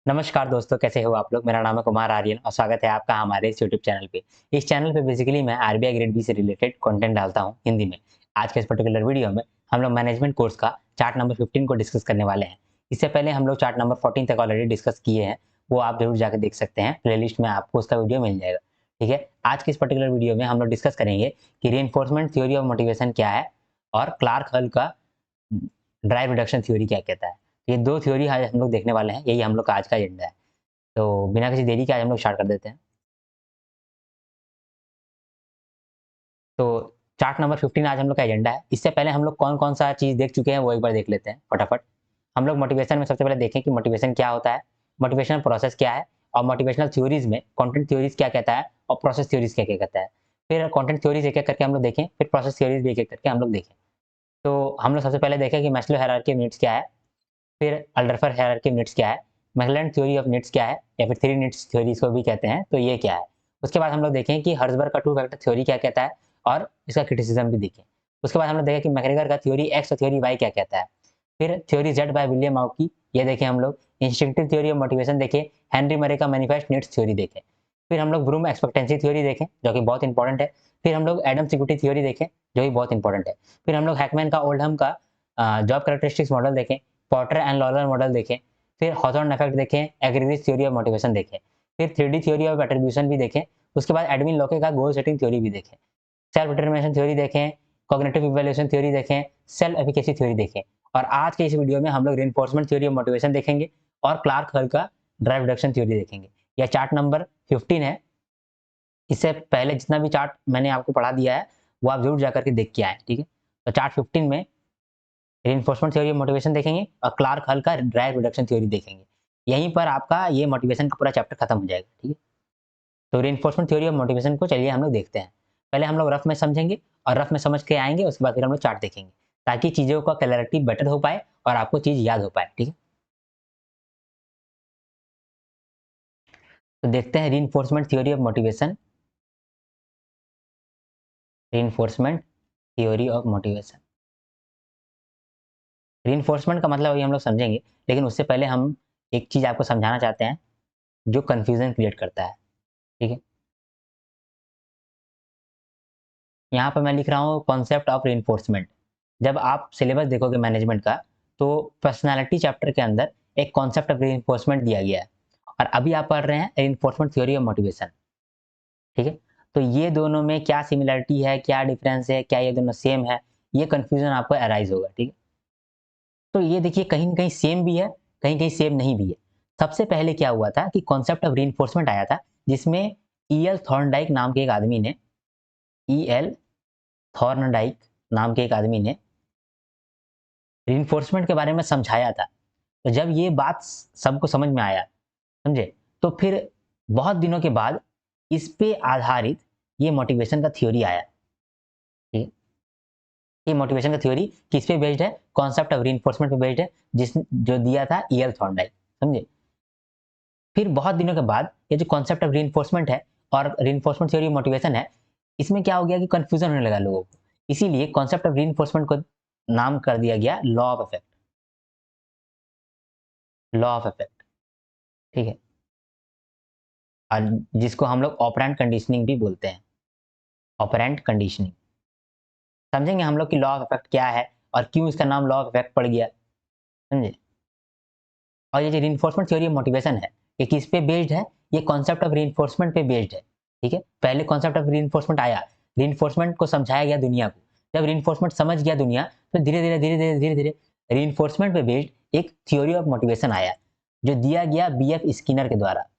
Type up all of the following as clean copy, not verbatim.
नमस्कार दोस्तों, कैसे हो आप लोग। मेरा नाम है कुमार आर्यन और स्वागत है आपका हमारे इस यूट्यूब चैनल पे। इस चैनल पे बेसिकली मैं आरबीआई ग्रेड बी से रिलेटेड कंटेंट डालता हूँ हिंदी में। आज के इस पर्टिकुलर वीडियो में हम लोग मैनेजमेंट कोर्स का चार्ट नंबर 15 को डिस्कस करने वाले हैं। इससे पहले हम लोग चार्ट नंबर 14 तक ऑलरेडी डिस्कस किए हैं, वो आप जरूर जाकर देख सकते हैं। प्लेलिस्ट में आपको उसका वीडियो मिल जाएगा। ठीक है, आज के इस पर्टिकुलर वीडियो में हम लोग डिस्कस करेंगे कि रीइंफोर्समेंट थ्योरी ऑफ मोटिवेशन क्या है और क्लार्क हल का ड्राइव रिडक्शन थ्योरी क्या कहता है। ये दो थ्योरी आज हम लोग देखने वाले हैं, यही हम लोग का आज का एजेंडा है। तो बिना किसी देरी के आज हम लोग स्टार्ट कर देते हैं। तो चार्ट नंबर 15 आज हम लोग का एजेंडा है। इससे पहले हम लोग कौन-कौन सा चीज़ देख चुके हैं वो एक बार देख लेते हैं फटाफट। हम लोग मोटिवेशन में सबसे पहले देखें कि मोटिवेशन क्या होता है, मोटिवेशनल प्रोसेस क्या है और मोटिवेशनल थ्योरीज़ में कंटेंट थ्योरीज़ क्या कहता है और प्रोसेस थ्योरीज़ क्या-क्या कहता है। फिर कंटेंट थ्योरीज़ एक-एक करके हम लोग देखें, फिर प्रोसेस थ्योरीज़ भी एक-एक करके हम लोग देखें। तो हम लोग सबसे पहले देखें कि मैस्लो हायरार्की ऑफ नीड्स क्या है, फिर अल्डरफर हायरार्की ऑफ नीड्स क्या है, मैकलेलैंड थ्योरी ऑफ नीड्स क्या है या फिर थ्री नीड्स थ्योरी इसको भी कहते हैं, तो ये क्या है। उसके बाद हम लोग देखें कि हर्ज़बर्ग का टू फैक्टर थ्योरी क्या कहता है और इसका क्रिटिसिज्म भी देखें। उसके बाद हम लोग देखें कि मैकग्रेगर का थ्योरी एक्स और थ्योरी वाई क्या कहता है। फिर थ्योरी जेड बाय विलियम माउकी ये देखें हम लोग। इंस्टिंक्टिव थ्योरी ऑफ मोटिवेशन देखें, हेनरी मरे का मैनिफेस्ट नीड्स थ्योरी देखें। फिर हम लोग ब्रूम एक्सपेक्टेंसी थ्योरी देखें जो कि बहुत इंपॉर्टेंट है। फिर हम लोग एडम सिक्योरिटी थ्योरी देखें जो कि बहुत इंपॉर्टेंट है। फिर हम लोग हैकमैन का ओल्डहम का जॉब कैरेक्टरिस्टिक्स मॉडल देखें, पॉटर एंड लॉलर मॉडल देखें, फिर हॉथॉर्न इफेक्ट देखें, एग्रीगेट थ्योरी ऑफ मोटिवेशन देखें, फिर 3D थ्योरी ऑफ एट्रीब्यूशन भी देखें। उसके बाद एडविन लॉके का गोल सेटिंग थ्योरी भी देखें, सेल्फ डिटरमिनेशन थ्योरी देखें, कॉग्निटिव इवैल्यूएशन थ्योरी देखें, सेल्फ एफिकेसी थ्योरी देखें। और आज के इस वीडियो में हम लोग रिइंफोर्समेंट थ्योरी ऑफ मोटिवेशन देखेंगे और क्लार्क हल का ड्राइव रिडक्शन थ्योरी देखेंगे। यह चार्ट नंबर 15 है। इससे पहले जितना भी चार्ट मैंने आपको पढ़ा दिया है वो आप जरूर जाकर के देख के आए। ठीक है, तो चार्ट 15 में रिइंफोर्समेंट थ्योरी ऑफ मोटिवेशन देखेंगे और क्लार्क हल का ड्राइव रिडक्शन थ्योरी देखेंगे। यहीं पर आपका ये मोटिवेशन का पूरा चैप्टर खत्म हो जाएगा। ठीक है, तो रिइंफोर्समेंट थ्योरी ऑफ मोटिवेशन को चलिए हम लोग देखते हैं। पहले हम लोग रफ में समझेंगे और रफ में समझ के आएंगे, उसके बाद फिर हम लोग चार्ट देखेंगे ताकि चीज़ों का क्लैरिटी बेटर हो पाए और आपको चीज़ याद हो पाए। ठीक है, तो देखते हैं reinforcement theory of motivation. Reinforcement theory of motivation, reinforcement का मतलब अभी हम लोग समझेंगे, लेकिन उससे पहले हम एक चीज़ आपको समझाना चाहते हैं जो कन्फ्यूजन क्रिएट करता है। ठीक है, यहाँ पर मैं लिख रहा हूँ कॉन्सेप्ट ऑफ रिइंफोर्समेंट। जब आप सिलेबस देखोगे मैनेजमेंट का, तो पर्सनैलिटी चैप्टर के अंदर एक कॉन्सेप्ट ऑफ रिइंफोर्समेंट दिया गया है और अभी आप पढ़ रहे हैं रिइंफोर्समेंट थ्योरी ऑफ मोटिवेशन। ठीक है, तो ये दोनों में क्या सिमिलरिटी है, क्या डिफरेंस है, क्या ये दोनों सेम है, ये कंफ्यूजन आपको अराइज होगा। ठीक है, तो ये देखिए कहीं न कहीं सेम भी है, कहीं-कहीं सेम नहीं भी है। सबसे पहले क्या हुआ था कि कॉन्सेप्ट ऑफ रिइंफोर्समेंट आया था, जिसमें ईएल थॉर्नडाइक नाम के एक आदमी ने ईएल थॉर्नडाइक नाम के एक आदमी ने रिइंफोर्समेंट के बारे में समझाया था। तो जब ये बात सबको समझ में आया, समझे? तो फिर बहुत दिनों के बाद इस पे आधारित ये मोटिवेशन का थ्योरी आया। ठीक है? ये मोटिवेशन का थ्योरी किस पे बेस्ड है? कॉन्सेप्ट ऑफ रिइंफोर्समेंट पे बेस्ड है, जो दिया था ईएल थॉर्नडाइक, समझे? फिर बहुत दिनों के बाद ये जो कॉन्सेप्ट ऑफ रिइंफोर्समेंट है और रिइंफोर्समेंट थ्योरी मोटिवेशन है, इसमें क्या हो गया कि कन्फ्यूजन होने लगा लोगों को। इसीलिए कॉन्सेप्ट ऑफ रिइंफोर्समेंट को नाम कर दिया गया law of effect. Law of effect, ठीक है? और जिसको हम लोग ऑपरेंट कंडीशनिंग भी बोलते हैं। ऑपरेंट कंडीशनिंग समझेंगे हम लोग कि लॉ ऑफ इफेक्ट क्या है और क्यों इसका नाम लॉ ऑफ इफेक्ट पड़ गया, समझे? और ये जो रिइंफोर्समेंट थ्योरी ऑफ मोटिवेशन है, ये किस पे बेस्ड है? ये कॉन्सेप्ट ऑफ रिइंफोर्समेंट पे बेस्ड है। ठीक है, पहले कॉन्सेप्ट ऑफ रिइंफोर्समेंट आया, रिइंफोर्समेंट को समझाया गया दुनिया को। जब रिइंफोर्समेंट समझ गया दुनिया, तो धीरे-धीरे रिइंफोर्समेंट पे बेस्ड एक थ्योरी ऑफ मोटिवेशन आया, जो दिया गया बीएफ स्किनर के द्वारा।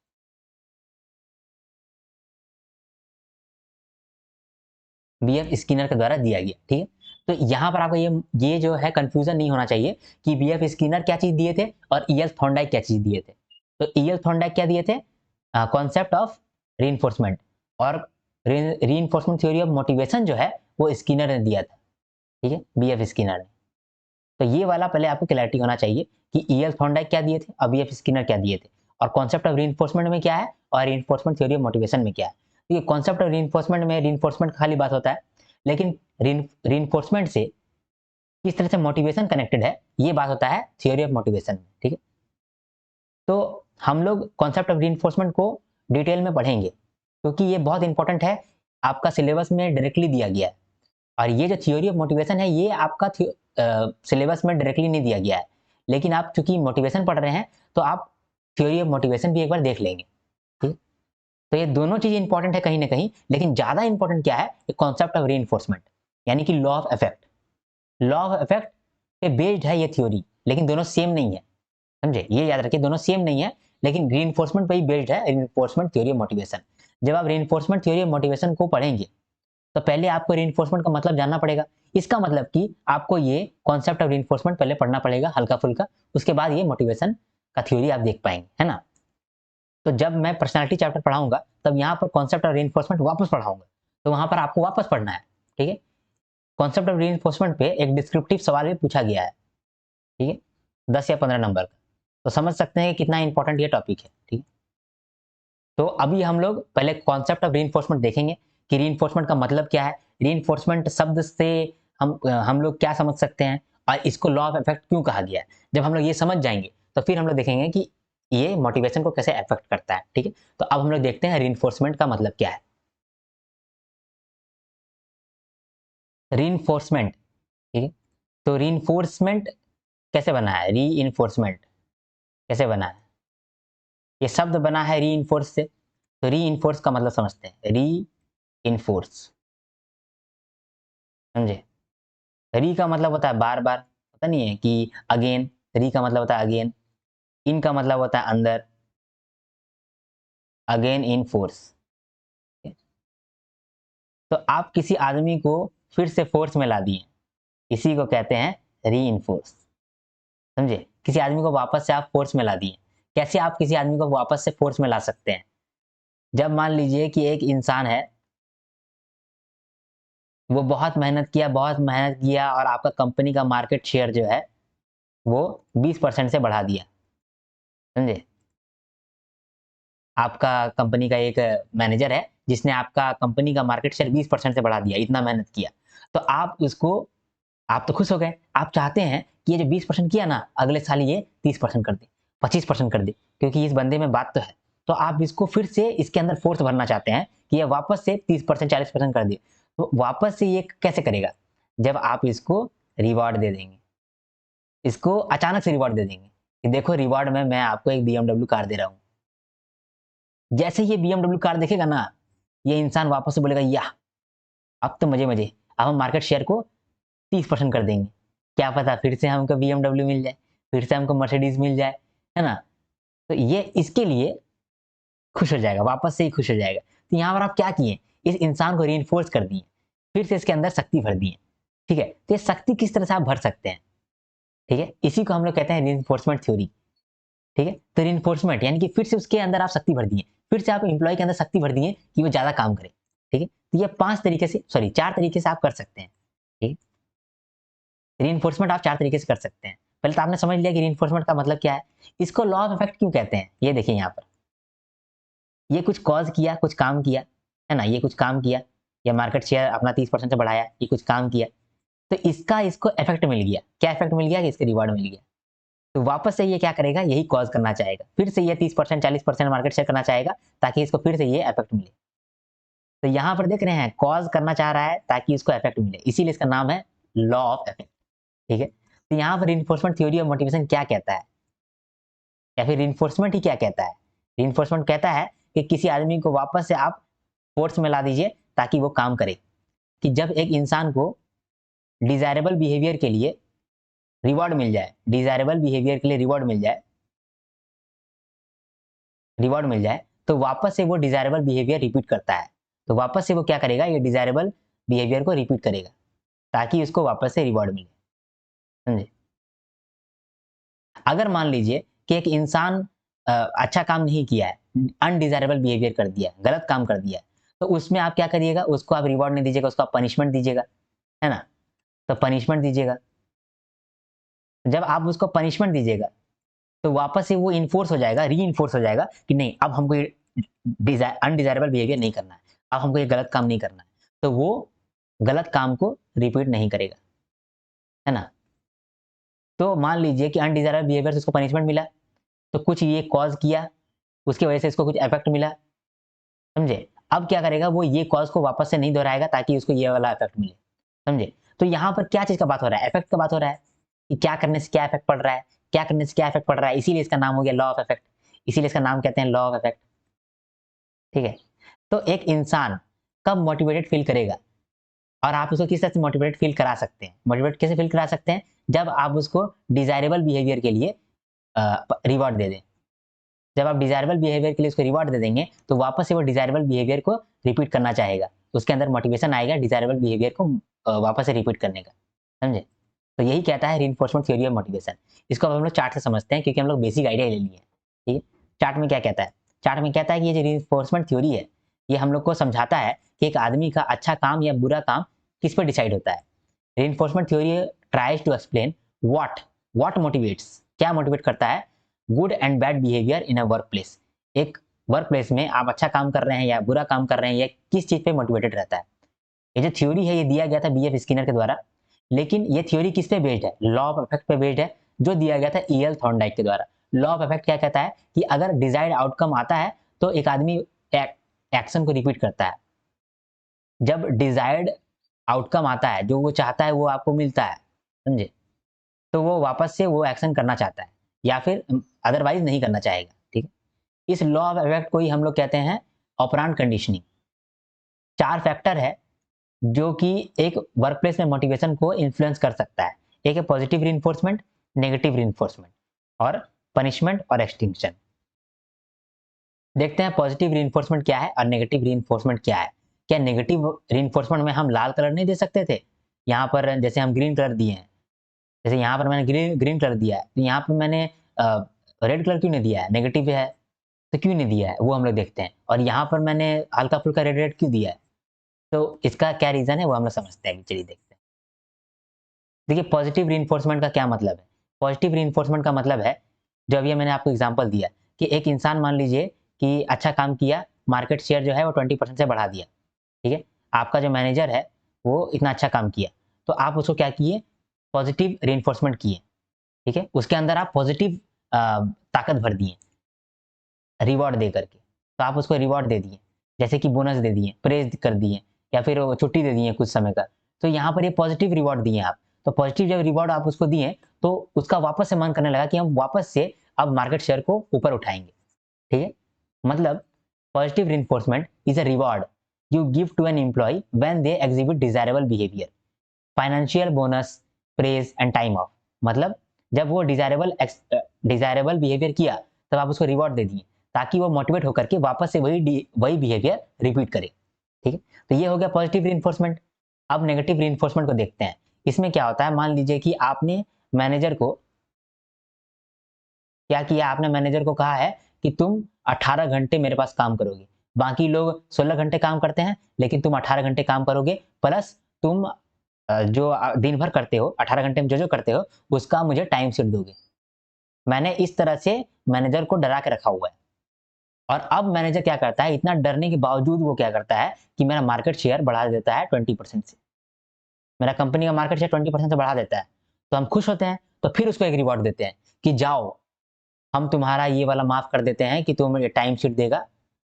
बीएफ स्किनर के द्वारा दिया गया। ठीक है, तो यहाँ पर आपको ये जो है कंफ्यूजन नहीं होना चाहिए कि बीएफ स्किनर क्या चीज दिए थे और ईएल थॉर्नडाइक क्या चीज दिए थे। तो ईएल थॉर्नडाइक क्या दिए थे? कॉन्सेप्ट ऑफ रीइंफोर्समेंट, और रीइंफोर्समेंट थ्योरी ऑफ मोटिवेशन जो है वो स्किनर ने दिया था। ठीक है, बीएफ स्किनर ने। तो ये वाला पहले आपको क्लैरिटी होना चाहिए कि ईएल थॉर्नडाइक क्या दिए थे और बीएफ स्किनर क्या दिए थे, और कॉन्सेप्ट ऑफ रीइंफोर्समेंट में क्या है और रीइंफोर्समेंट थ्योरी ऑफ मोटिवेशन में क्या है। तो ये कॉन्सेप्ट ऑफ रीइंफोर्समेंट में रीइंफोर्समेंट का खाली बात होता है, लेकिन रीइंफोर्समेंट से किस तरह से मोटिवेशन कनेक्टेड है ये बात होता है थ्योरी ऑफ मोटिवेशन में। ठीक है, तो हम लोग कॉन्सेप्ट ऑफ रीइंफोर्समेंट को डिटेल में पढ़ेंगे क्योंकि ये बहुत इंपॉर्टेंट है, आपका सिलेबस में डायरेक्टली दिया गया है। और ये जो थ्योरी ऑफ मोटिवेशन है ये आपका सिलेबस में डायरेक्टली नहीं दिया गया है, लेकिन आप चूंकि मोटिवेशन पढ़ रहे हैं तो आप थ्योरी ऑफ मोटिवेशन भी एक बार देख लेंगे। ठीक, तो ये दोनों चीज इंपॉर्टेंट है कहीं ना कहीं, लेकिन ज्यादा इंपॉर्टेंट क्या है, कॉन्सेप्ट ऑफ रीइंफोर्समेंट यानी कि law of effect. Law of effect पे बेस्ड है ये थ्योरी, लेकिन दोनों सेम नहीं है, समझे, ये याद रखिए दोनों सेम नहीं है, लेकिन रीइंफोर्समेंट पे ही बेस्ड है रीइंफोर्समेंट थ्योरी ऑफ मोटिवेशन। जब आप रीइंफोर्समेंट थ्योरी ऑफ मोटिवेशन को पढ़ेंगे तो पहले आपको रीइंफोर्समेंट का मतलब जानना पड़ेगा। इसका मतलब कि आपको ये कॉन्सेप्ट ऑफ रीइंफोर्समेंट पहले पढ़ना पड़ेगा हल्का फुल्का, उसके बाद ये मोटिवेशन का थ्योरी आप देख पाएंगे, है ना। तो जब मैं पर्सनालिटी चैप्टर पढ़ाऊंगा तब यहाँ पर कॉन्सेप्ट ऑफ रीइंफोर्समेंट वापस पढ़ाऊंगा, तो वहां पर आपको वापस पढ़ना है। ठीक है, कॉन्सेप्ट ऑफ रीइंफोर्समेंट पे एक डिस्क्रिप्टिव सवाल भी पूछा गया है, ठीक है, 10 या 15 नंबर का, तो समझ सकते हैं कि कितना इंपॉर्टेंट ये टॉपिक है। ठीक है, तो अभी हम लोग पहले कॉन्सेप्ट ऑफ रीइंफोर्समेंट देखेंगे कि रीइंफोर्समेंट का मतलब क्या है, रीइंफोर्समेंट शब्द से हम लोग क्या समझ सकते हैं और इसको लॉ ऑफ इफेक्ट क्यों कहा गया है। जब हम लोग ये समझ जाएंगे तो फिर हम लोग देखेंगे कि ये मोटिवेशन को कैसे अफेक्ट करता है। ठीक है, तो अब हम लोग देखते हैं रीइंफोर्समेंट का मतलब क्या है। रीइंफोर्समेंट, ठीक है, तो रीइंफोर्समेंट कैसे बना है, रीइंफोर्समेंट कैसे बना है, ये शब्द बना है रीइंफोर्स से। तो रीइंफोर्स का मतलब समझते हैं, री इनफोर्स, समझे। री का मतलब होता है बार बार, पता नहीं है कि अगेन, री का मतलब होता है अगेन, इन का मतलब होता है अंदर, अगेन इन फोर्स। तो आप किसी आदमी को फिर से फोर्स में ला दिए, इसी को कहते हैं री इनफोर्स, समझे। किसी आदमी को वापस से आप फोर्स में ला दिए। कैसे आप किसी आदमी को वापस से फोर्स में ला सकते हैं, जब मान लीजिए कि एक इंसान है, वो बहुत मेहनत किया और आपका कंपनी का मार्केट शेयर जो है वो 20% से बढ़ा दिया, समझे। आपका कंपनी का एक मैनेजर है जिसने आपका कंपनी का मार्केट शेयर 20% से बढ़ा दिया, इतना मेहनत किया, तो आप उसको, आप तो खुश हो गए, आप चाहते हैं कि ये जो 20% किया ना अगले साल ये 30% कर दे, 25% कर दे, क्योंकि इस बंदे में बात तो है। तो आप इसको फिर से इसके अंदर फोर्स भरना चाहते हैं कि ये वापस से 30% 40% कर दे। तो वापस से ये कैसे करेगा, जब आप इसको रिवॉर्ड दे देंगे, इसको अचानक से रिवॉर्ड दे देंगे कि देखो रिवॉर्ड में मैं आपको एक BMW कार दे रहा हूँ। जैसे ये BMW कार देखेगा ना, ये इंसान वापस से बोलेगा या अब तो मजे मजे, अब हम मार्केट शेयर को 30% कर देंगे, क्या पता फिर से हमको BMW मिल जाए, फिर से हमको मर्सिडीज मिल जाए, है ना। तो ये इसके लिए खुश हो जाएगा, वापस से ही खुश हो जाएगा। तो यहाँ पर आप क्या किए, इस इंसान को रीइंफोर्स कर दिए, फिर से इसके अंदर शक्ति भर दिए। ठीक है, तो ये शक्ति किस तरह से आप भर सकते हैं, ठीक है, इसी को हम लोग कहते हैं रीइंफोर्समेंट थ्योरी। ठीक है, तो रीइंफोर्समेंट यानी कि फिर से उसके अंदर आप शक्ति भर दिए, फिर से आप एम्प्लॉय के अंदर शक्ति भर दिए कि वो ज्यादा काम करे। ठीक है, तो ये 4 तरीके से आप कर सकते हैं। ठीक है, रीइंफोर्समेंट आप 4 तरीके से कर सकते हैं। पहले तो आपने समझ लिया कि रीइंफोर्समेंट का मतलब क्या है, इसको लॉ ऑफ इफेक्ट क्यों कहते हैं। ये देखिए यहाँ पर, ये कुछ कॉज किया, कुछ काम किया, है ना, ये कुछ काम किया, या मार्केट शेयर अपना 30% से बढ़ाया, ये कुछ काम किया, तो इसका इसको इफेक्ट मिल गया। क्या इफेक्ट मिल गया कि इसके रिवॉर्ड मिल गया। तो वापस से ये क्या करेगा, यही कॉज करना चाहेगा, फिर से ये 30% 40% मार्केट शेयर करना चाहेगा ताकि इसको फिर से ये इफेक्ट मिले। तो यहाँ पर देख रहे हैं कॉज करना चाह रहा है ताकि इसको इफेक्ट मिले, इसीलिए इसका नाम है लॉ ऑफ इफेक्ट। ठीक है, तो यहाँ पर रिइंफोर्समेंट थ्योरी ऑफ मोटिवेशन क्या कहता है, या फिर रिइंफोर्समेंट ही क्या कहता है। रिइंफोर्समेंट कहता है कि किसी आदमी को वापस से आप फोर्स में ला दीजिए ताकि वो काम करे। कि जब एक इंसान को डिजायरेबल बिहेवियर के लिए रिवॉर्ड मिल जाए, डिजायरेबल बिहेवियर के लिए रिवॉर्ड मिल जाए, तो वापस से वो डिजायरेबल बिहेवियर रिपीट करता है। तो वापस से वो क्या करेगा, ये डिजायरेबल बिहेवियर को रिपीट करेगा ताकि उसको वापस से रिवॉर्ड मिले, समझे। अगर मान लीजिए कि एक इंसान अच्छा काम नहीं किया है, अनडिजायरेबल बिहेवियर कर दिया, गलत काम कर दिया, तो उसमें आप क्या करिएगा, उसको आप रिवॉर्ड नहीं दीजिएगा, उसको आप पनिशमेंट दीजिएगा, है ना। तो पनिशमेंट दीजिएगा, जब आप उसको पनिशमेंट दीजिएगा तो वापस से वो इन्फोर्स हो जाएगा, री इन्फोर्स हो जाएगा कि नहीं अब हमको ये अनडिजायरेबल बिहेवियर नहीं करना है, अब हमको ये गलत काम नहीं करना है, तो वो गलत काम को रिपीट नहीं करेगा, है ना। तो मान लीजिए कि अनडिजायरेबल बिहेवियर से उसको पनिशमेंट मिला, तो कुछ ये कॉज किया, उसकी वजह से इसको कुछ इफेक्ट मिला, समझे। अब क्या करेगा वो, ये कॉज को वापस से नहीं दोहराएगा ताकि उसको ये वाला इफेक्ट मिले, समझे। तो यहाँ पर क्या चीज का बात हो रहा है, इफेक्ट का बात हो रहा है कि क्या करने से क्या इफेक्ट पड़ रहा है, क्या करने से क्या इफेक्ट पड़ रहा है, इसीलिए इसका नाम हो गया लॉ ऑफ इफेक्ट, इसीलिए इसका नाम कहते हैं लॉ ऑफ इफेक्ट, ठीक है। तो एक इंसान कब मोटिवेटेड फील करेगा, और आप उसको किस तरह से मोटिवेटेड फील करा सकते हैं, मोटिवेट कैसे फील करा सकते हैं, जब आप उसको डिजायरेबल बिहेवियर के लिए रिवॉर्ड दे दें। जब आप डिजायरेबल बिहेवियर के लिए उसको रिवॉर्ड दे देंगे तो वापस से वो डिजायरेबल बिहेवियर को रिपीट करना चाहेगा, उसके अंदर मोटिवेशन आएगा डिजायरेबल बिहेवियर को वापस से रिपीट करने का, समझे। तो यही कहता है रीइंफोर्समेंट थ्योरी ऑफ मोटिवेशन। इसको अब हम लोग चार्ट से समझते हैं क्योंकि हम लोग बेसिक आइडिया ले लिए हैं, ठीक है। चार्ट में क्या कहता है, चार्ट में कहता है कि ये जो रीइंफोर्समेंट थ्योरी है ये हम लोग को समझाता है कि एक आदमी का अच्छा काम या बुरा काम किस पर डिसाइड होता है। Reinforcement theory tries to explain what motivates, क्या मोटिवेट करता है good and bad behaviour in a work place. एक वर्क प्लेस में आप अच्छा काम कर रहे हैं या बुरा काम कर रहे हैं, या किस चीज पे मोटिवेटेड रहता है। ये जो थ्योरी है ये दिया गया था बीएफ स्किनर के द्वारा, लेकिन ये थ्योरी किस पे बेस्ड है, लॉ ऑफ इफेक्ट पे बेस्ड है, जो दिया गया था ईएल थॉर्नडाइक के द्वारा। लॉ ऑफ इफेक्ट क्या कहता है कि अगर डिजायर्ड आउटकम आता है तो एक आदमी एक्शन को रिपीट करता है। जब डिजायर्ड आउटकम आता है, जो वो चाहता है वो आपको मिलता है, समझे, तो वो वापस से वो एक्शन करना चाहता है या फिर अदरवाइज नहीं करना चाहेगा, ठीक है। इस लॉ ऑफ इफेक्ट को ही हम लोग कहते हैं ऑपरेंट कंडीशनिंग। 4 फैक्टर है जो कि एक वर्क प्लेस में मोटिवेशन को इन्फ्लुएंस कर सकता है। एक है पॉजिटिव रीइंफोर्समेंट, नेगेटिव रीइंफोर्समेंट और पनिशमेंट और एक्सटिंक्शन। देखते हैं पॉजिटिव रीइंफोर्समेंट क्या है और नेगेटिव रीइंफोर्समेंट क्या है। क्या नेगेटिव रीइंफोर्समेंट में हम लाल कलर नहीं दे सकते थे, यहाँ पर जैसे हम ग्रीन कलर दिए हैं, जैसे यहाँ पर मैंने ग्रीन कलर दिया है, तो यहाँ पर मैंने रेड कलर क्यों नहीं दिया है, नेगेटिव है तो क्यों नहीं दिया है वो हम लोग देखते हैं। और यहाँ पर मैंने हल्का फुल्का रेड रेड क्यों दिया है, तो इसका क्या रीजन है वो हम लोग समझते हैं, चलिए देखते हैं। देखिए पॉजिटिव रीइंफोर्समेंट का क्या मतलब है। पॉजिटिव रीइंफोर्समेंट का मतलब है, जो अभी मैंने आपको एग्जांपल दिया कि एक इंसान मान लीजिए कि अच्छा काम किया, मार्केट शेयर जो है वो 20% से बढ़ा दिया, ठीक है। आपका जो मैनेजर है वो इतना अच्छा काम किया, तो आप उसको क्या किए, पॉजिटिव रीइंफोर्समेंट किए, ठीक है। उसके अंदर आप पॉजिटिव ताकत भर दिए रिवॉर्ड दे करके, तो आप उसको रिवॉर्ड दे दिए, जैसे कि बोनस दे दिए, प्रेज कर दिए, या फिर छुट्टी दे दिए कुछ समय का, तो यहाँ पर ये पॉजिटिव रिवॉर्ड दिए आप। तो पॉजिटिव जब रिवॉर्ड आप उसको दिए तो उसका वापस से मन करने लगा कि हम वापस से अब मार्केट शेयर को ऊपर उठाएंगे, ठीक है। मतलब positive reinforcement is a reward you give to an employ when they exhibit desirable behaviour, financial bonus, praise and time off. मतलब जब वो डिजायरेबल बिहेवियर किया तब आप उसको रिवॉर्ड दे दिए ताकि वो मोटिवेट होकर के वापस से वही बिहेवियर रिपीट करे, ठीक है। तो ये हो गया पॉजिटिव रीइंफोर्समेंट। अब नेगेटिव रीइंफोर्समेंट को देखते हैं। इसमें क्या होता है, मान लीजिए कि आपने मैनेजर को क्या किया, आपने मैनेजर को कहा है कि तुम 18 घंटे मेरे पास काम करोगे, बाकी लोग 16 घंटे काम करते हैं लेकिन तुम 18 घंटे काम करोगे, प्लस तुम जो दिन भर करते हो 18 घंटे में जो जो करते हो उसका मुझे टाइम शीट दोगे। मैंने इस तरह से मैनेजर को डरा के रखा हुआ है। और अब मैनेजर क्या करता है, इतना डरने के बावजूद वो क्या करता है कि मेरा मार्केट शेयर बढ़ा देता है 20% से, मेरा कंपनी का मार्केट शेयर 20% से बढ़ा देता है। तो हम खुश होते हैं, तो फिर उसको एक रिवॉर्ड देते हैं कि जाओ हम तुम्हारा ये वाला माफ कर देते हैं कि तुम ये टाइम शीट देगा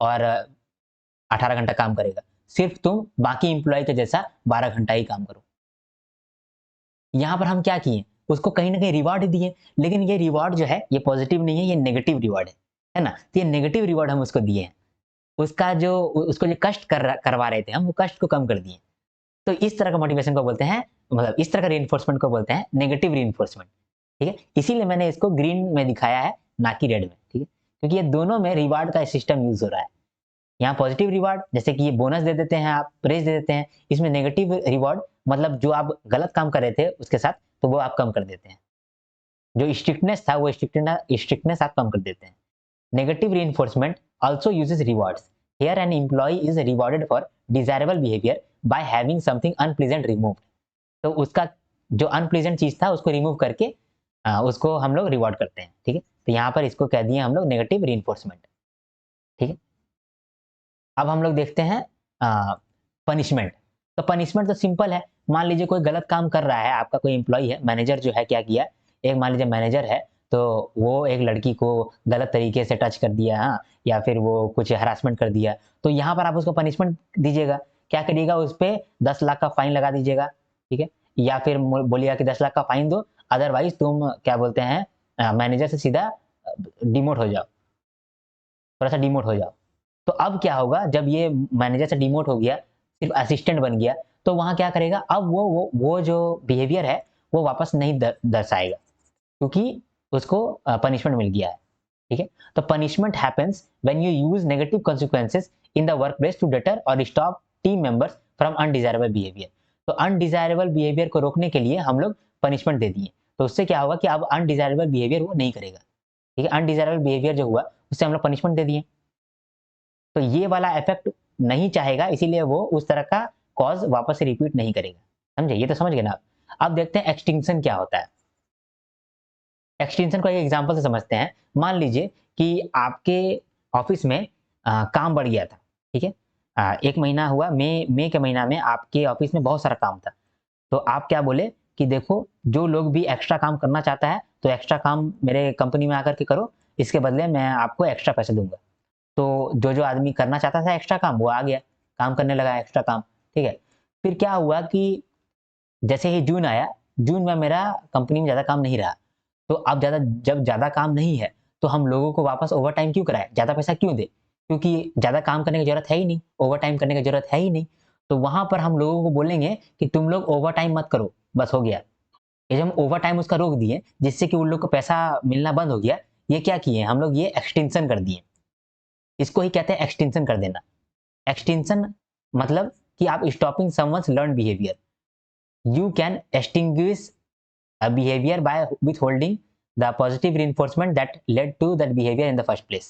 और 18 घंटा काम करेगा, सिर्फ तुम बाकी इंप्लॉय के जैसा 12 घंटा ही काम करो। यहाँ पर हम क्या किए, उसको कहीं ना कहीं रिवॉर्ड दिए, लेकिन ये रिवॉर्ड जो है ये पॉजिटिव नहीं है, ये नेगेटिव रिवॉर्ड है ना। तो ये नेगेटिव रिवॉर्ड हम उसको दिए हैं, उसका जो उसको जो कष्ट करवा रहे थे हम वो कष्ट को कम कर दिए। तो इस तरह का मोटिवेशन को बोलते हैं, मतलब इस तरह का रीइंफोर्समेंट को बोलते हैं नेगेटिव रीइंफोर्समेंट, ठीक है। इसीलिए मैंने इसको ग्रीन में दिखाया है ना कि रेड में, ठीक है, क्योंकि ये दोनों में रिवार्ड का सिस्टम यूज हो रहा है। यहाँ पॉजिटिव रिवार्ड जैसे कि ये बोनस दे देते हैं, आप प्रेज दे देते हैं। इसमें नेगेटिव रिवार्ड मतलब जो आप गलत काम कर रहे थे उसके साथ, तो वो आप कम कर देते हैं, जो स्ट्रिक्टनेस था वो स्ट्रिक्टनेस आप कम कर देते हैं। Negative reinforcement also uses rewards. Here an employee is rewarded for desirable behavior by having something unpleasant removed. तो उसका जो अनप्लीजेंट चीज था उसको रिमूव करके उसको हम लोग रिवॉर्ड करते हैं, ठीक है। तो यहाँ पर इसको कह दिए हम लोग नेगेटिव रीइंफोर्समेंट, ठीक है। अब हम लोग देखते हैं पनिशमेंट। तो पनिशमेंट तो सिंपल है, मान लीजिए कोई गलत काम कर रहा है, आपका कोई एम्प्लॉय है, मैनेजर जो है क्या किया, एक मान लीजिए मैनेजर है तो वो एक लड़की को गलत तरीके से टच कर दिया, हाँ, या फिर वो कुछ हरासमेंट कर दिया, तो यहाँ पर आप उसको पनिशमेंट दीजिएगा। क्या करिएगा, उस पे 10 लाख का फाइन लगा दीजिएगा, ठीक है? या फिर बोलिएगा कि 10 लाख का फाइन दो, अदरवाइज तुम क्या बोलते हैं मैनेजर से सीधा डिमोट हो जाओ, थोड़ा सा डिमोट हो जाओ। तो अब क्या होगा, जब ये मैनेजर से डिमोट हो गया, सिर्फ असिस्टेंट बन गया, तो वहाँ क्या करेगा, अब वो जो बिहेवियर है वो वापस नहीं दर्शाएगा, क्योंकि उसको पनिशमेंट मिल गया है, ठीक है? तो punishment happens when you use negative consequences in the work place to deter और stop team members from undesirable behaviour. तो अनडिजायरेबल बिहेवियर को रोकने के लिए हम लोग पनिशमेंट दे दिए, तो उससे क्या होगा कि अब अनडिजायरेबल बिहेवियर वो नहीं करेगा, ठीक है? अनडिजायरेबल बिहेवियर जो हुआ उससे हम लोग पनिशमेंट दे दिए, तो ये वाला इफेक्ट नहीं चाहेगा, इसीलिए वो उस तरह का कॉज वापस से रिपीट नहीं करेगा। समझे? ये तो समझ गए ना आप। अब देखते हैं एक्सटिंक्शन क्या होता है। एक्सटेंशन को एक एग्जांपल से समझते हैं। मान लीजिए कि आपके ऑफिस में काम बढ़ गया था, ठीक है? 1 महीना हुआ, मई के महीना में आपके ऑफिस में बहुत सारा काम था। तो आप क्या बोले कि देखो, जो लोग भी एक्स्ट्रा काम करना चाहता है, तो एक्स्ट्रा काम मेरे कंपनी में आकर के करो, इसके बदले मैं आपको एक्स्ट्रा पैसे दूँगा। तो जो आदमी करना चाहता था एक्स्ट्रा काम, वो आ गया, काम करने लगा एक्स्ट्रा काम, ठीक है? फिर क्या हुआ कि जैसे ही जून आया, जून में मेरा कंपनी में ज़्यादा काम नहीं रहा। तो अब जब ज़्यादा काम नहीं है, तो हम लोगों को वापस ओवरटाइम क्यों कराएँ? ज़्यादा पैसा क्यों दें? क्योंकि ज़्यादा काम करने की ज़रूरत है ही नहीं, ओवरटाइम करने की ज़रूरत है ही नहीं। तो वहाँ पर हम लोगों को बोलेंगे कि तुम लोग ओवरटाइम मत करो, बस हो गया। ये जो हम ओवरटाइम उसका रोक दिए, जिससे कि उन लोग को पैसा मिलना बंद हो गया, ये क्या किए हम लोग, ये एक्सटेंशन कर दिए। इसको ही कहते हैं एक्सटेंशन कर देना। एक्सटेंशन मतलब कि आप stopping someone's learned behaviour. You can extinguish a behavior by withholding the positive reinforcement that led to that behavior in the first place।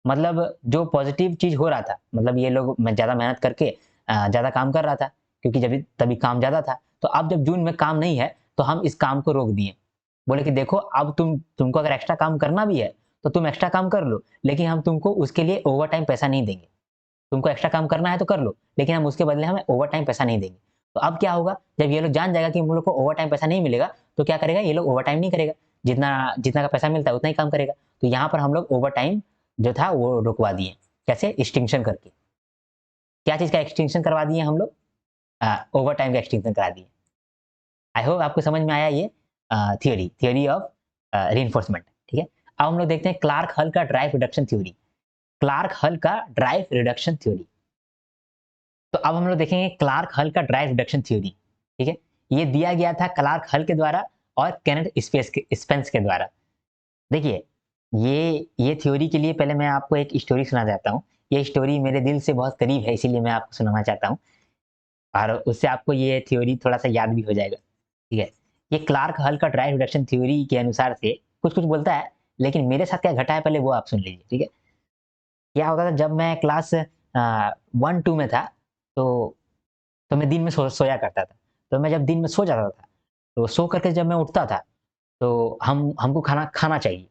मतलब जो पॉजिटिव चीज हो रहा था, मतलब ये लोग मैं ज्यादा मेहनत करके ज्यादा काम कर रहा था, क्योंकि जब तभी काम ज्यादा था, तो अब जब जून में काम नहीं है, तो हम इस काम को रोक दिए। बोले कि देखो, अब तुमको अगर एक्स्ट्रा काम करना भी है, तो तुम एक्स्ट्रा काम कर लो, लेकिन हम तुमको उसके लिए ओवर टाइम पैसा नहीं देंगे। तुमको एक्स्ट्रा काम करना है तो कर लो, लेकिन हम उसके बदले हमें ओवर टाइम पैसा नहीं देंगे। तो अब क्या होगा, जब ये लोग जान जाएगा कि हम लोग को ओवर टाइम पैसा नहीं मिलेगा, तो क्या करेगा, ये लोग ओवर टाइम नहीं करेगा, जितना जितना का पैसा मिलता है उतना ही काम करेगा। तो यहाँ पर हम लोग ओवर टाइम जो था वो रुकवा दिए। कैसे? एक्सटिंक्शन करके। क्या चीज का एक्सटिंक्शन करवा दिए हम लोग? ओवर टाइम का एक्सटिंक्शन करा दिए। आई होप आपको समझ में आया ये थ्योरी ऑफ रीइंफोर्समेंट, ठीक है? अब हम लोग देखते हैं क्लार्क हल का ड्राइव रिडक्शन थ्योरी। क्लार्क हल का ड्राइव रिडक्शन थ्योरी। तो अब हम लोग देखेंगे क्लार्क हल का ड्राइव रिडक्शन थ्योरी, ठीक है? ये दिया गया था क्लार्क हल के द्वारा और केनेथ स्पेंस के द्वारा। देखिए, ये थ्योरी के लिए पहले मैं आपको एक स्टोरी सुना चाहता हूँ। ये स्टोरी मेरे दिल से बहुत करीब है, इसीलिए मैं आपको सुनाना चाहता हूँ, और उससे आपको ये थ्योरी थोड़ा सा याद भी हो जाएगा, ठीक है? ये क्लार्क हल का ड्राइव रिडक्शन थ्योरी के अनुसार से कुछ कुछ बोलता है, लेकिन मेरे साथ क्या घटा है पहले वो आप सुन लीजिए, ठीक है? क्या होता था, जब मैं क्लास 1-2 में था, तो मैं दिन में सोया करता था। तो मैं जब दिन में सो जाता था, तो सो करके जब मैं उठता था, तो हमको खाना खाना चाहिए।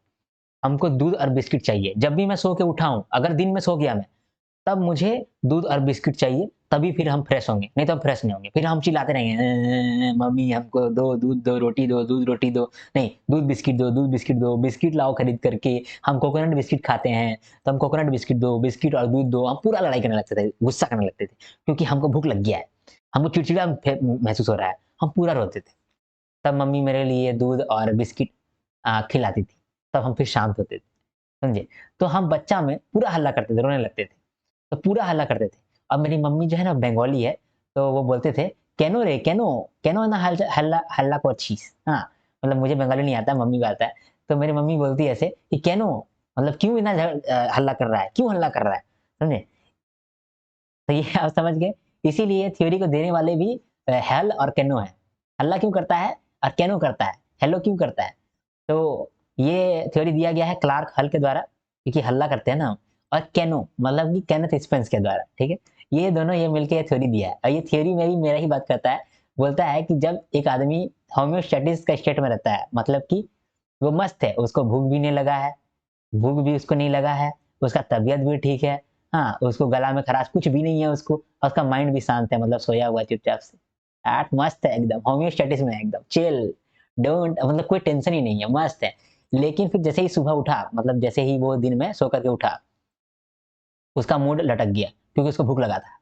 हमको दूध और बिस्किट चाहिए। जब भी मैं सो के उठा हूँ, अगर दिन में सो गया मैं, तब मुझे दूध और बिस्किट चाहिए, तभी फिर हम फ्रेश होंगे, नहीं तो हम फ्रेश नहीं होंगे। फिर हम चिल्लाते रहेंगे, मम्मी हमको दो दूध दो, रोटी दो, दूध रोटी दो, नहीं दूध बिस्किट दो, बिस्किट लाओ खरीद करके, हम कोकोनट बिस्किट खाते हैं, तो हम कोकोनट बिस्किट दो, बिस्किट और दूध दो। हम पूरा लड़ाई करने लगते थे, गुस्सा करने लगते थे, क्योंकि हमको भूख लग गया है, हमको चिड़चिड़ा महसूस हो रहा है, हम पूरा रोते थे। तब मम्मी मेरे लिए दूध और बिस्किट खिलाती थी, तब हम फिर शांत होते थे, समझे? तो हम बच्चा में पूरा हल्ला करते थे, रोने लगते थे, तो पूरा हल्ला करते थे। अब मेरी मम्मी जो है ना बंगाली है, तो वो बोलते थे, "केनो रे केनो, केनो ना हल्ला हल्ला करछिस?" हाँ, मतलब मुझे बंगाली नहीं आता, मम्मी को आता है। तो मेरी मम्मी बोलती है ऐसे कि केनो, मतलब क्यों इतना हल्ला कर रहा है? क्यों हल्ला कर रहा है? समझे? तो ये आप समझ गए? इसीलिए थ्योरी को देने वाले भी हेल और केनो है। हल्ला क्यों करता है और केनो करता है, हेलो क्यों करता है? तो ये थ्योरी दिया गया है क्लार्क हल के द्वारा, क्योंकि हल्ला करते हैं ना हम, और केनो मतलब कि केनेथ स्पेंस के द्वारा, ठीक है? ये दोनों ये मिलके ये थ्योरी दिया है, और ये थ्योरी में भी मेरा ही बात करता है। बोलता है कि जब एक आदमी होम्योस्टैटिस का स्टेट में रहता है, मतलब कि वो मस्त है, उसको भूख भी नहीं लगा है, भूख भी उसको नहीं लगा है, उसका तबीयत भी ठीक है, हाँ, उसको गला में खराश कुछ भी नहीं है उसको, और उसका माइंड भी शांत है, मतलब सोया हुआ है चुपचाप से। मस्त है एकदम, होम्योस्टैटिस में है एकदम चिल, डोंट मतलब कोई टेंशन ही नहीं है, मस्त है। लेकिन फिर जैसे ही सुबह उठा, मतलब जैसे ही वो दिन में सो करके उठा, उसका मूड लटक गया क्योंकि उसको भूख लगा था।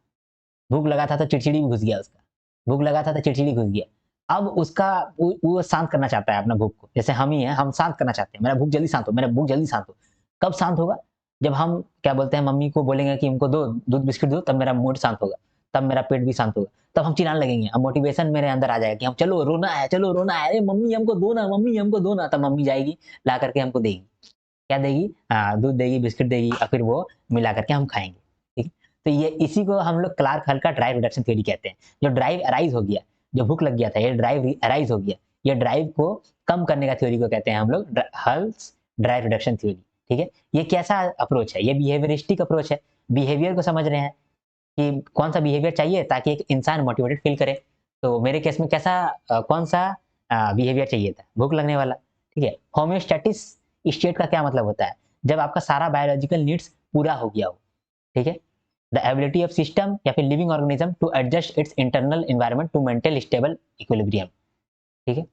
भूख लगा था तो चिड़चिड़ी भी घुस गया उसका। भूख लगा था तो चिड़चिड़ी घुस गया। अब उसका वो शांत करना चाहता है अपना भूख को। जैसे हम ही हैं, हम शांत करना चाहते हैं, मेरा भूख जल्दी शांत हो, मेरा भूख जल्दी शांत हो। कब शांत होगा? जब हम क्या बोलते हैं, मम्मी को बोलेंगे कि हमको दो दूध बिस्किट दो, तब मेरा मूड शांत होगा, तब मेरा पेट भी शांत होगा, तब हम चिल्लाने लगेंगे। अब मोटिवेशन मेरे अंदर आ जाएगा कि हम चलो रोना है, चलो रोना है, अरे मम्मी हमको दो ना, मम्मी हमको दो ना। तब मम्मी जाएगी, ला करके हमको देगी। क्या देगी? दूध देगी, बिस्किट देगी और फिर वो मिला करके हम खाएँगे। ठीक है? तो ये इसी को हम लोग क्लार्क हल का ड्राइव रिडक्शन थ्योरी कहते हैं। जो ड्राइव अराइज़ हो गया, जो भूख लग गया था, ये ड्राइव अराइज़ हो गया। ये ड्राइव को कम करने का थ्योरी को कहते हैं हम लोग हल्स ड्राइव रिडक्शन थ्योरी। ठीक है? ये कैसा अप्रोच है? ये बिहेवियरिस्टिक अप्रोच है। बिहेवियर को समझ रहे हैं कि कौन-सा बिहेवियर चाहिए ताकि एक इंसान मोटिवेटेड फील करे। तो मेरे केस में कैसा कौन-सा बिहेवियर चाहिए था? भूख लगने वाला। ठीक है? होमियोस्टैटिस स्टेट का क्या मतलब होता है? जब आपका सारा बायोलॉजिकल नीड्स पूरा हो गया हो। ठीक है? द एबिलिटी ऑफ सिस्टम या फिर living organism to adjust its internal environment to maintain stable equilibrium. ठीक है?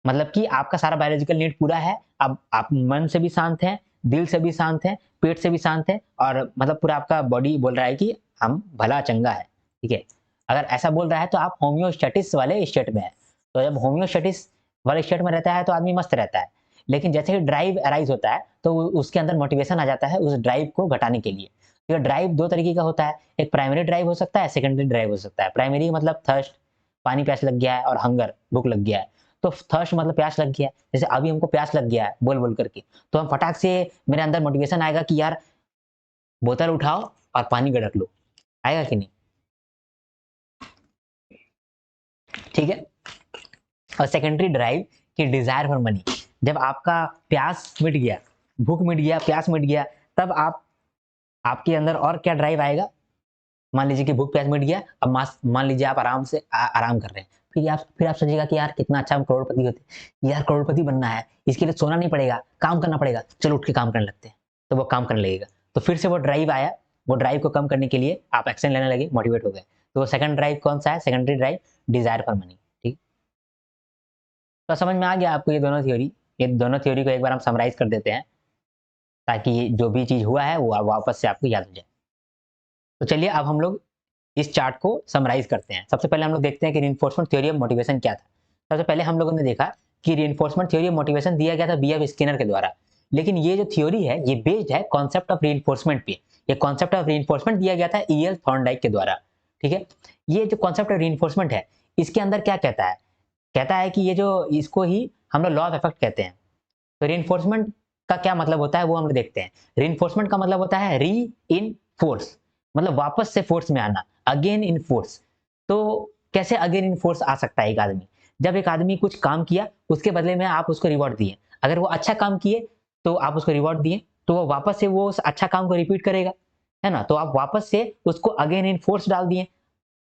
मतलब कि आपका सारा बायोलॉजिकल नीड पूरा है, अब आप मन से भी शांत हैं, दिल से भी शांत हैं, पेट से भी शांत हैं और मतलब पूरा आपका बॉडी बोल रहा है कि हम भला चंगा है। ठीक है? अगर ऐसा बोल रहा है तो आप होमियोस्टैटिस वाले स्टेट में हैं। तो जब होमियोस्टैटिस वाले स्टेट में रहता है तो आदमी मस्त रहता है। लेकिन जैसे ही ड्राइव अराइज़ होता है तो उसके अंदर मोटिवेशन आ जाता है उस ड्राइव को घटाने के लिए। तो ये ड्राइव 2 तरीके का होता है, एक प्राइमरी ड्राइव हो सकता है, सेकेंडरी ड्राइव हो सकता है। प्राइमरी मतलब थर्स्ट, पानी प्यास लग गया है और हंगर, भूख लग गया है। तो थर्स्ट मतलब प्यास लग गया है। जैसे अभी हमको प्यास लग गया है बोल-बोल करके, तो हम फटाक से मेरे अंदर मोटिवेशन आएगा कि यार बोतल उठाओ और पानी गड़क लो। आएगा कि नहीं? ठीक है? और सेकेंडरी ड्राइव कि डिज़ायर फॉर मनी। जब आपका प्यास मिट गया, भूख मिट गया, प्यास मिट गया, तब आपके अंदर और क्या ड्राइव आएगा? मान लीजिए कि भूख प्यास मिट गया, अब मान लीजिए आप आराम से आराम कर रहे हैं। फिर आप सोचिएगा कि यार कितना अच्छा हम करोड़पति होते। यार करोड़पति बनना है, इसके लिए सोना नहीं पड़ेगा, काम करना पड़ेगा। चलो उठ के काम करने लगते हैं। तो वो काम करने लगेगा। तो फिर से वो ड्राइव आया, वो ड्राइव को कम करने के लिए आप एक्शन लेने लगे, मोटिवेट हो गए। तो वो सेकंड ड्राइव कौन-सा है? Secondary drive desire for money. ठीक? तो समझ में आ गया आपको ये दोनों थ्योरी? ये दोनों थ्योरी को एक बार हम समराइज़ कर देते हैं, ताकि जो भी चीज़ हुआ है वो वापस से आपको याद हो जाए। तो चलिए अब हम लोग इस चार्ट को समराइज़ करते हैं। सबसे पहले हम लोग देखते हैं कि रिइंफोर्समेंट थ्योरी ऑफ मोटिवेशन क्या था। सबसे पहले हम लोगों ने देखा कि रिइंफोर्समेंट थ्योरी ऑफ मोटिवेशन दिया गया था बीएफ स्किनर के द्वारा। लेकिन ये जो थ्योरी है, ये बेस्ड है कॉन्सेप्ट ऑफ रिइंफोर्समेंट पे। ये कॉन्सेप्ट ऑफ रिइंफोर्समेंट दिया गया था ईएल थॉर्नडाइक के द्वारा। ठीक है? ये जो कॉन्सेप्ट ऑफ रिइंफोर्समेंट है, इसके अंदर क्या कहता है? कहता है कि ये जो इसको ही हम लोग लॉ ऑफ इफेक्ट कहते हैं। तो रीइंफोर्समेंट का क्या मतलब होता है वो हम लोग देखते हैं। रीइंफोर्समेंट का मतलब होता है री इन फोर्स, मतलब वापस से फोर्स में आना, अगेन इन फोर्स। तो कैसे अगेन इन फोर्स आ सकता है एक आदमी? जब एक आदमी कुछ काम किया, उसके बदले में आप उसको रिवॉर्ड दिए। अगर वो अच्छा काम किए तो आप उसको रिवॉर्ड दिए, तो वो वापस से वो उस अच्छा काम को रिपीट करेगा, है ना? तो आप वापस से उसको अगेन इन फोर्स डाल दिए,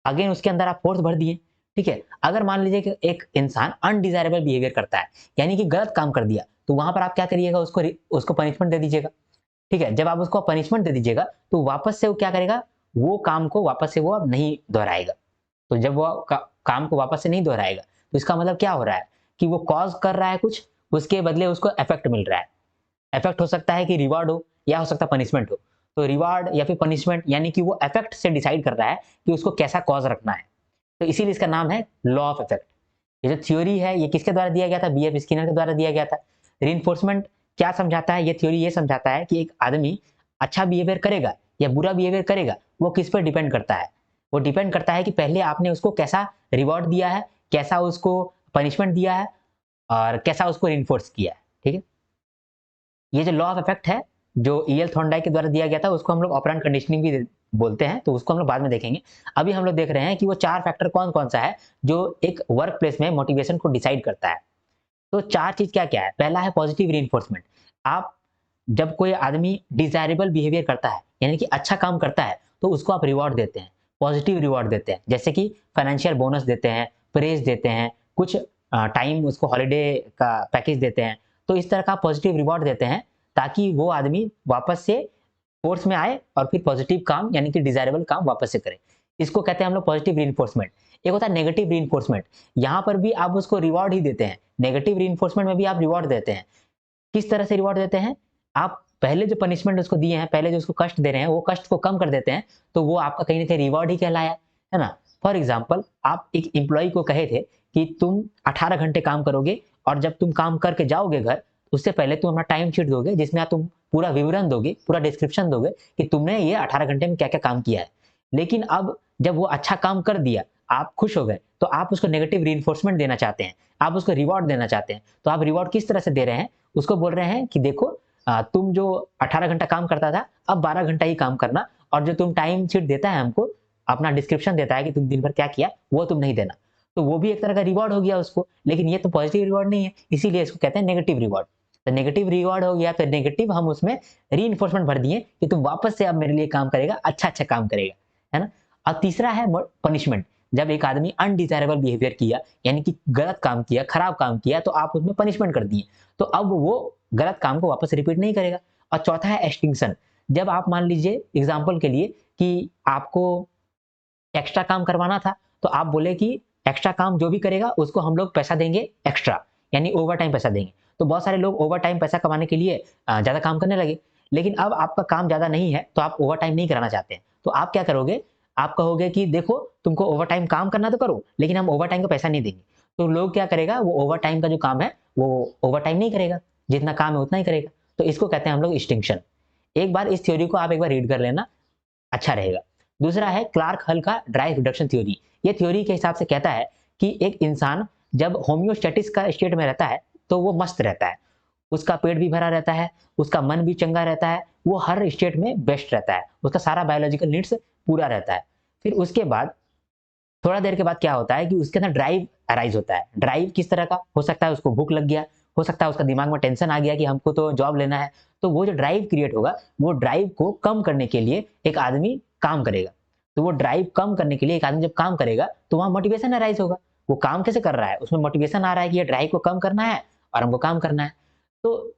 अगेन उसके अंदर आप फोर्स भर दिए। ठीक है? अगर मान लीजिए कि एक इंसान अनडिजायरेबल बिहेवियर करता है, यानी कि गलत काम कर दिया, तो वहां पर आप क्या करिएगा? उसको पनिशमेंट दे दीजिएगा। ठीक है? जब आप उसको पनिशमेंट दे दीजिएगा, तो वापस से वो क्या करेगा? वो काम को वापस से वो अब नहीं दोहराएगा। तो जब वो काम को वापस से नहीं दोहराएगा, तो इसका मतलब क्या हो रहा है कि वो कॉज कर रहा है कुछ, उसके बदले उसको इफेक्ट मिल रहा है। इफेक्ट हो सकता है कि रिवार्ड हो या हो सकता है पनिशमेंट हो। तो रिवार्ड या फिर पनिशमेंट यानी कि वो इफेक्ट से डिसाइड कर रहा है कि उसको कैसा कॉज रखना है। तो इसीलिए इसका नाम है लॉ ऑफ इफेक्ट। ये जो थ्योरी है, ये किसके द्वारा दिया गया था? बीएफ स्किनर के द्वारा दिया गया था। रीइंफोर्समेंट क्या समझाता है? ये थ्योरी ये समझाता है कि एक आदमी अच्छा बिहेवियर करेगा या बुरा बिहेवियर करेगा, वो किस पर डिपेंड करता है? वो डिपेंड करता है कि पहले आपने उसको कैसा रिवॉर्ड दिया है, कैसा उसको पनिशमेंट दिया है और कैसा उसको रीइंफोर्स किया है। ठीक है? ये जो लॉ ऑफ इफेक्ट है, जो ईएल थॉर्नडाइक के द्वारा दिया गया था, उसको हम लोग ऑपरेंट कंडीशनिंग भी बोलते हैं, तो उसको हम लोग बाद में देखेंगे। अभी हम लोग देख रहे हैं कि वो 4 फैक्टर कौन-कौन सा है, जो एक वर्क प्लेस में मोटिवेशन को डिसाइड करता है। तो 4 चीज़ क्या-क्या है? पहला है पॉजिटिव रिइंफोर्समेंट। आप जब कोई आदमी डिज़ायरेबल बिहेवियर करता है, यानी कि अच्छा काम करता है, तो उसको आप रिवॉर्ड देते हैं, पॉजिटिव रिवॉर्ड देते हैं। जैसे कि फाइनेंशियल बोनस देते हैं, प्रेज़ देते हैं, कुछ टाइम उसको हॉलिडे का पैकेज देते हैं। तो इस तरह का पॉजिटिव रिवॉर्ड देते हैं, ताकि वो आदमी वापस से फ़ोर्स में आए और फिर पॉजिटिव काम यानी कि डिज़ायरेबल काम वापस से करे। इसको कहते हैं हम लोग पॉजिटिव रीइंफोर्समेंट। एक होता है नेगेटिव रीइंफोर्समेंट, यहाँ पर भी आप उसको रिवॉर्ड ही देते हैं। नेगेटिव रीइंफोर्समेंट में भी आप रिवॉर्ड देते हैं। किस तरह से रिवॉर्ड देते हैं? आप पहले जो पनिशमेंट उसको दिए हैं, पहले जो उसको कष्ट दे रहे हैं, वो कष्ट को कम कर देते हैं, तो वो आपका कहीं न कहीं रिवॉर्ड ही कहलाया, है ना? फॉर एग्ज़ाम्पल आप एक एम्प्लॉयी को कहे थे कि तुम 18 घंटे काम करोगे और जब तुम काम करके जाओगे घर, उससे पहले तुम अपना टाइम शीट दोगे जिसमें तुम पूरा विवरण दोगे, पूरा डिस्क्रिप्शन दोगे कि तुमने ये 18 घंटे में क्या-क्या काम किया है। लेकिन अब जब वो अच्छा काम कर दिया, आप खुश हो गए, तो आप उसको नेगेटिव रीइंफोर्समेंट देना चाहते हैं, आप उसको रिवॉर्ड देना चाहते हैं। तो आप रिवॉर्ड किस तरह से दे रहे हैं? उसको बोल रहे हैं कि देखो तुम जो 18 घंटा काम करता था, अब 12 घंटा ही काम करना, और जो तुम टाइम शीट देता है हमको, अपना डिस्क्रिप्शन देता है कि तुम दिन भर क्या किया, वो तुम नहीं देना। तो वो भी एक तरह का रिवॉर्ड हो गया उसको, लेकिन ये तो पॉजिटिव रिवॉर्ड नहीं है, इसीलिए इसको कहते हैं नेगेटिव रिवॉर्ड। तो नेगेटिव रिवॉर्ड हो गया, तो नेगेटिव हम उसमें रीइंफोर्समेंट भर दिए कि तुम वापस से अब मेरे लिए काम करेगा, अच्छा-अच्छा काम करेगा, है ना? और तीसरा है पनिशमेंट। जब एक आदमी अनडिजायरेबल बिहेवियर किया, यानी कि गलत काम किया, खराब काम किया, तो आप उसमें पनिशमेंट कर दिए। तो अब वो गलत काम को वापस रिपीट नहीं करेगा। और चौथा है एक्सटिंक्शन। जब आप मान लीजिए एग्जाम्पल के लिए कि आपको एक्स्ट्रा काम करवाना था, तो आप बोले कि एक्स्ट्रा काम जो भी करेगा उसको हम लोग पैसा देंगे एक्स्ट्रा, यानी ओवरटाइम पैसा देंगे। तो बहुत सारे लोग ओवरटाइम पैसा कमाने के लिए ज़्यादा काम करने लगे। लेकिन अब आपका काम ज़्यादा नहीं है, तो आप ओवरटाइम नहीं कराना चाहते हैं। तो आप क्या करोगे? आप कहोगे कि देखो तुमको ओवरटाइम काम करना तो करो, लेकिन हम ओवरटाइम का पैसा नहीं देंगे। तो लोग क्या करेगा, वो ओवरटाइम का जो काम है, वो ओवरटाइम नहीं करेगा, जितना काम है उतना ही करेगा। तो इसको कहते हैं हम लोग एक्सटिंक्शन। एक बार इस थ्योरी को आप एक बार रीड कर लेना, अच्छा रहेगा। दूसरा है क्लार्क हल का ड्राइव रिडक्शन थ्योरी। ये थ्योरी के हिसाब से कहता है कि एक इंसान जब होम्योस्टैटिस का स्टेट में रहता है, तो वो मस्त रहता है। उसका पेट भी भरा रहता है, उसका मन भी चंगा रहता है, वो हर स्टेट में बेस्ट रहता है, उसका सारा बायोलॉजिकल नीड्स पूरा रहता है। फिर उसके बाद थोड़ा देर के बाद क्या होता है कि उसके अंदर ड्राइव अराइज होता है। ड्राइव किस तरह का हो सकता है? उसको भूख लग गया, हो सकता है उसका दिमाग में टेंशन आ गया कि हमको तो जॉब लेना है। तो वो जो ड्राइव क्रिएट होगा, वो ड्राइव को कम करने के लिए एक आदमी काम करेगा। तो वो ड्राइव कम करने के लिए एक आदमी जब काम करेगा, तो वहां मोटिवेशन अराइज होगा। वो काम कैसे कर रहा है? उसमें मोटिवेशन आ रहा है कि ये ड्राइव को कम करना है और हमको काम करना है। तो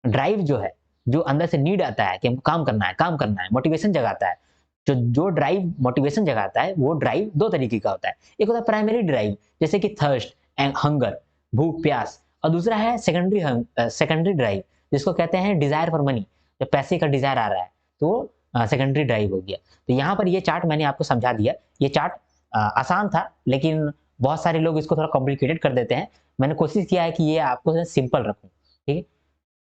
ड्राइव जो है, जो अंदर से नीड आता है कि हमको काम करना है, मोटिवेशन जगाता है। जो ड्राइव मोटिवेशन जगाता है, वो ड्राइव 2 तरीके का होता है। एक होता है प्राइमरी ड्राइव, जैसे कि थर्स्ट एंड हंगर, भूख प्यास, और दूसरा है सेकेंडरी ड्राइव, जिसको कहते हैं डिजायर फॉर मनी, जब पैसे का डिजायर आ रहा है, तो वो सेकेंडरी ड्राइव हो गया। तो यहाँ पर ये चार्ट मैंने आपको समझा दिया। ये चार्ट आसान था, लेकिन बहुत सारे लोग इसको थोड़ा कॉम्प्लिकेटेड कर देते हैं। मैंने कोशिश किया है कि ये आपको सिंपल रखूं, ठीक है?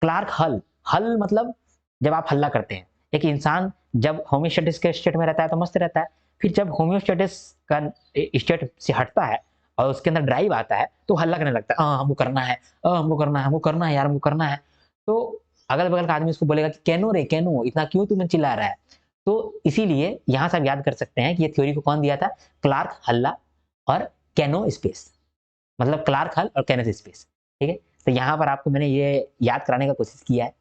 क्लार्क हल, हल मतलब जब आप हल्ला करते हैं। एक इंसान जब होम्योस्टैटिस के स्टेट में रहता है तो मस्त रहता है, फिर जब होम्योस्टैटिस का स्टेट से हटता है और उसके अंदर ड्राइव आता है, तो हल्ला करने लगता है, हमको करना है, हमको करना है, हमको करना है यार, हमको करना है। तो अगल बगल का आदमी उसको बोलेगा कि कैनो रे कैनो, इतना क्यों तुम्हें चिल्ला रहा है? तो इसीलिए यहाँ से आप याद कर सकते हैं कि ये थ्योरी को कौन दिया था? क्लार्क हल्ला और कैनो स्पेस, मतलब क्लार्क हल और कैनस स्पेस, ठीक है? तो यहाँ पर आपको मैंने ये याद कराने का कोशिश किया है।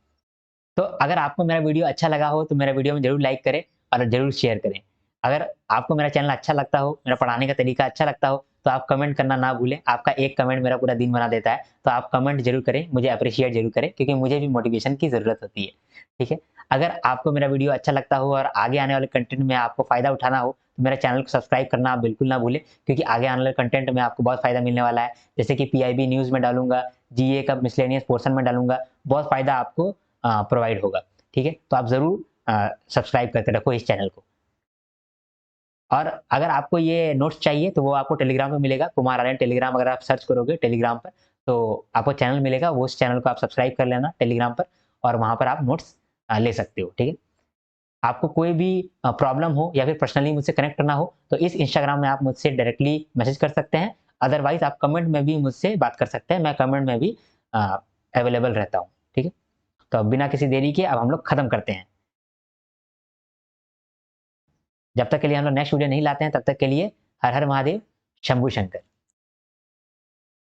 तो अगर आपको मेरा वीडियो अच्छा लगा हो, तो मेरा वीडियो में ज़रूर लाइक करें और ज़रूर शेयर करें। अगर आपको मेरा चैनल अच्छा लगता हो, मेरा पढ़ाने का तरीका अच्छा लगता हो, तो आप कमेंट करना ना भूलें। आपका एक कमेंट मेरा पूरा दिन बना देता है, तो आप कमेंट ज़रूर करें, मुझे एप्रिशिएट ज़रूर करें, क्योंकि मुझे भी मोटिवेशन की ज़रूरत होती है, ठीक है? अगर आपको मेरा वीडियो अच्छा लगता हो और आगे आने वाले कंटेंट में आपको फ़ायदा उठाना हो, तो मेरे चैनल को सब्सक्राइब करना आप बिल्कुल ना भूलें, क्योंकि आगे आने वाले कंटेंट में आपको बहुत फ़ायदा मिलने वाला है। जैसे कि पीआईबी न्यूज़ में डालूँगा, जीए का मिसलेनियस पोर्शन में डालूँगा, बहुत फ़ायदा आपको प्रोवाइड होगा। ठीक है? तो आप ज़रूर सब्सक्राइब करके रखो इस चैनल को। और अगर आपको ये नोट्स चाहिए, तो वो आपको टेलीग्राम पे मिलेगा, कुमार आर्यन टेलीग्राम, अगर आप सर्च करोगे टेलीग्राम पर, तो आपको चैनल मिलेगा, वो उस चैनल को आप सब्सक्राइब कर लेना टेलीग्राम पर, और वहाँ पर आप नोट्स ले सकते हो, ठीक है? आपको कोई भी प्रॉब्लम हो या फिर पर्सनली मुझसे कनेक्ट करना हो, तो इस इंस्टाग्राम में आप मुझसे डायरेक्टली मैसेज कर सकते हैं। अदरवाइज़ आप कमेंट में भी मुझसे बात कर सकते हैं, मैं कमेंट में भी अवेलेबल रहता हूँ, ठीक है? तो अब बिना किसी देरी के अब हम लोग खत्म करते हैं। जब तक के लिए हम लोग नेक्स्ट वीडियो नहीं लाते हैं, तब तक के लिए हर हर महादेव, शंभू शंकर।